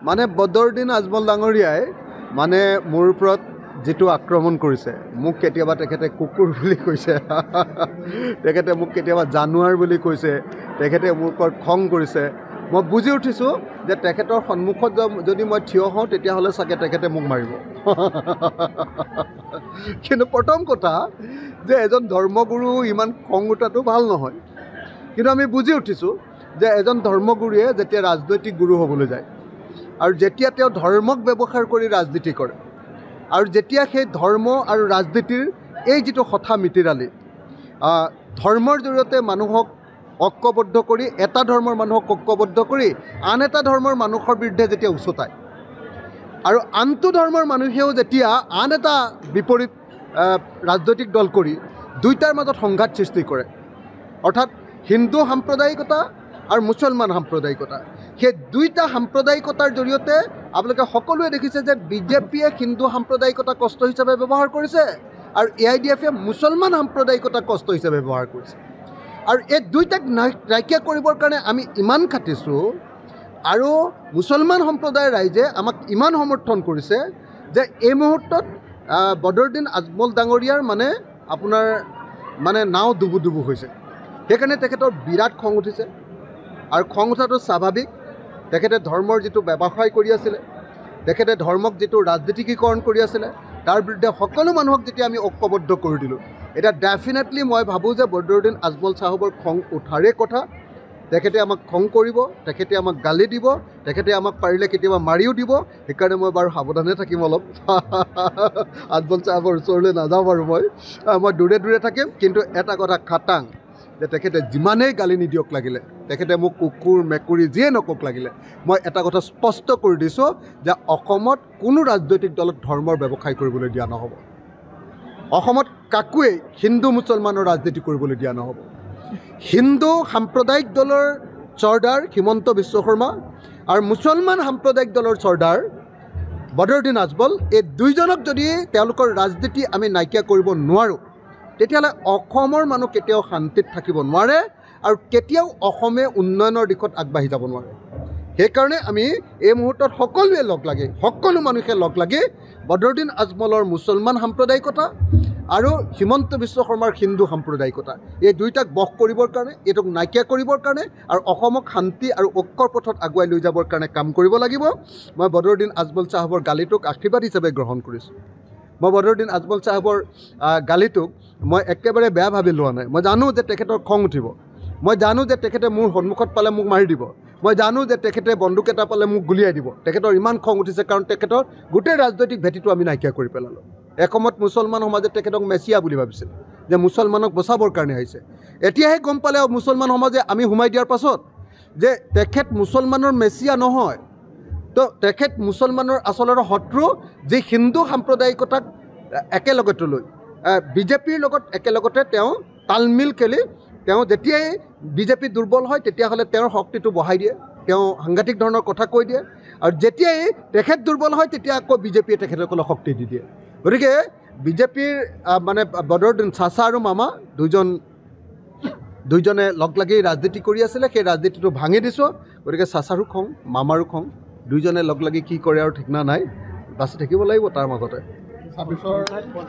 মানে বদৰুদ্দিন আজমল ডাঙৰীয়াই মানে মোৰ ওপৰত যেটো আক্ৰমণ কৰিছে মোক কেতিয়াবা তেখেতে কুকুৰ বুলি কৈছে তেখেতে মোক কেতিয়াবা জানুৱাৰ বুলি কৈছে তেখেতে মোৰ ওপৰত খং কৰিছে মই বুজি উঠিছো যে তেখেতৰ সন্মুখত যদি মই থিয় হওঁ তেতিয়াহ'লে চাগে তেখেতে মোক মাৰিব কিন্তু প্ৰথম কথা যে এজন ধৰ্মগুৰু ইমান খং উঠাটো ভাল নহয় কিন্তু আমি বুজি উঠিছো যে এজন ধৰ্মগুৰুৱে যেতিয়া ৰাজনৈতিক গুৰু হ'বলৈ যায় আৰু যেতিয়া তেওঁ ধৰ্মক ব্যৱহাৰ কৰি ৰাজনীতি কৰে আৰু যেতিয়া সেই ধৰ্ম আৰু ৰাজনীতিৰ এই যেটো হঠা মিতিৰালি ধৰ্মৰ জৰিয়তে মানুহক ঐক্যবদ্ধ কৰি এটা ধৰ্মৰ মানুহক ঐক্যবদ্ধ কৰি আন এটা ধৰ্মৰ মানুহৰ বিৰুদ্ধে যেতিয়া উচতায় আৰু আনটো ধৰ্মৰ মানুহেও যেতিয়া আন এটা বিপৰীত ৰাজনৈতিক দল কৰি দুইটাৰ মাজত সংঘাত সৃষ্টি কৰে অৰ্থাৎ হিন্দু সাম্প্ৰদায়িকতা আৰু মুছলমান সাম্প্ৰদায়িকতা সেই দুইটা সাম্প্ৰদায়িকতাৰ জৰিয়তে আপোনালোকে সকলোৱে দেখিছে যে বিজেপিয়ে হিন্দু সাম্প্ৰদায়িকতা কষ্ট হিচাপে ব্যৱহাৰ কৰিছে আৰু AIDFে মুছলমান সাম্প্ৰদায়িকতা কষ্ট হিচাপে ব্যৱহাৰ কৰিছে আৰু এই দুইটাক নাইকিয়া কৰিবৰ কাৰণে আমি ইমান খাটিছোঁ আৰু মুছলমান সম্প্ৰদায়ৰ ৰাইজে আমাক ইমান সমৰ্থন কৰিছে যে এই মুহূৰ্তত বদৰুদ্দিন আজমল ডাঙৰীয়াৰ মানে আপোনাৰ মানে নাও ডুবু ডুবু হৈছে সেইকাৰণে তেখেতৰ বিৰাট খং উঠিছে আৰু খং উঠাটো স্বাভাৱিক তেখেতে ধৰ্মৰ যেটো ব্যৱসায় কৰি আছিল তেখেতে ধৰ্মক যেটো ৰাজনীতিকীকৰণ কৰি আছিল তাৰ বিৰুদ্ধে সকলো মানুহক যেতিয়া আমি ঐক্যবদ্ধ কৰি দিলোঁ এটা ডেফিনেটলি মই ভাবোঁ যে বদৰুদ্দিন আজমল সাহেবৰ খং উঠাৰে কথা তেখেতে আমাক খং কৰিব তেখেতে আমাক গালি দিব তেখেতে আমাক পাৰিলে কেতিয়াবা মাৰিও দিব সেইকাৰণে মই বাৰু সাৱধানে থাকিম অলপ আজমল সাহেবৰ ওচৰলৈ নাযাওঁ বাৰু মই দূৰে দূৰে থাকিম কিন্তু এটা কথা খাটাং যে তেখেতে যিমানেই গালি নিদিয়ক লাগিলে তেখেতে মোক কুকুৰ মেকুৰী যিয়ে নকক লাগিলে মই এটা কথা স্পষ্ট কৰি দিছোঁ যে অসমত কোনো ৰাজনৈতিক দলক ধৰ্মৰ ব্যৱসায় কৰিবলৈ দিয়া নহ'ব অসমত কাকোৱেই হিন্দু মুছলমানৰ ৰাজনীতি কৰিবলৈ দিয়া নহ'ব হিন্দু সাম্প্ৰদায়িক দলৰ চৰ্দাৰ হিমন্ত বিশ্ব শৰ্মা আৰু মুছলমান সাম্প্ৰদায়িক দলৰ চৰ্দাৰ বদৰুদ্দিন আজমল এই দুইজনক যদি তেওঁলোকৰ ৰাজনীতি আমি নাইকিয়া কৰিব নোৱাৰোঁ তেতিয়াহ'লে অসমৰ মানুহ কেতিয়াও শান্তিত থাকিব নোৱাৰে আৰু কেতিয়াও অসমে উন্নয়নৰ দিশত আগবাঢ়ি যাব নোৱাৰে সেইকাৰণে আমি এই মুহূৰ্তত সকলোৱে লগ লাগি সকলো মানুহে লগ লাগি বদৰুদ্দিন আজমলৰ মুছলমান সাম্প্ৰদায়িকতা আৰু হিমন্ত বিশ্ব শৰ্মাৰ হিন্দু সাম্প্ৰদায়িকতা এই দুইটাক বশ কৰিবৰ কাৰণে এইটোক নাইকিয়া কৰিবৰ কাৰণে আৰু অসমক শান্তি আৰু ঐক্যৰ পথত আগুৱাই লৈ যাবৰ কাৰণে কাম কৰিব লাগিব মই বদৰুদ্দিন আজমল সাহেবৰ গালিটোক আশীৰ্বাদ হিচাপে গ্ৰহণ কৰিছোঁ মই বদৰুদ্দিন আজমল সাহেবৰ গালিটোক মই একেবাৰে বেয়া ভাবি লোৱা নাই মই জানো যে তেখেতৰ খং উঠিব মই জানো যে তেখেতে মোৰ সন্মুখত পালে মোক মাৰি দিব মই জানো যে তেখেতে বন্দুক এটা পালে মোক গুলিয়াই দিব তেখেতৰ ইমান খং উঠিছে কাৰণ তেখেতৰ গোটেই ৰাজনৈতিক ভেটিটো আমি নাইকিয়া কৰি পেলালোঁ এসময়ত মুছলমান সমাজে তেখেতক মেছিয়া বুলি ভাবিছিল যে মুছলমানক বচাবৰ কাৰণে আহিছে এতিয়াহে গম পালে মুছলমান সমাজে আমি সোমাই দিয়াৰ পাছত যে তেখেত মুছলমানৰ মেছিয়া নহয় তো তেখেত মুছলমানৰ আচলতে শত্ৰু যি হিন্দু সাম্প্ৰদায়িকতাক একেলগতে লৈ বিজেপিৰ লগত একেলগতে তেওঁ তালমিল খেলি তেওঁ যেতিয়াই বিজেপি দুৰ্বল হয় তেতিয়াহ'লে তেওঁৰ শক্তিটো বঢ়াই দিয়ে তেওঁ সাংঘাতিক ধৰণৰ কথা কৈ দিয়ে আৰু যেতিয়াই তেখেত দুৰ্বল হয় তেতিয়া আকৌ বিজেপিয়ে তেখেতসকলক শক্তি দি দিয়ে গতিকে বিজেপিৰ মানে বদৰুদ্দিন চাচা আৰু মামা দুইজনে লগ লাগি ৰাজনীতি কৰি আছিলে সেই ৰাজনীতিটো ভাঙি দিছোঁ গতিকে চাচাৰো খং মামাৰো খং দুইজনে লগ লাগি কি কৰে আৰু ঠিকনা নাই বাচি থাকিব লাগিব তাৰ মাজতে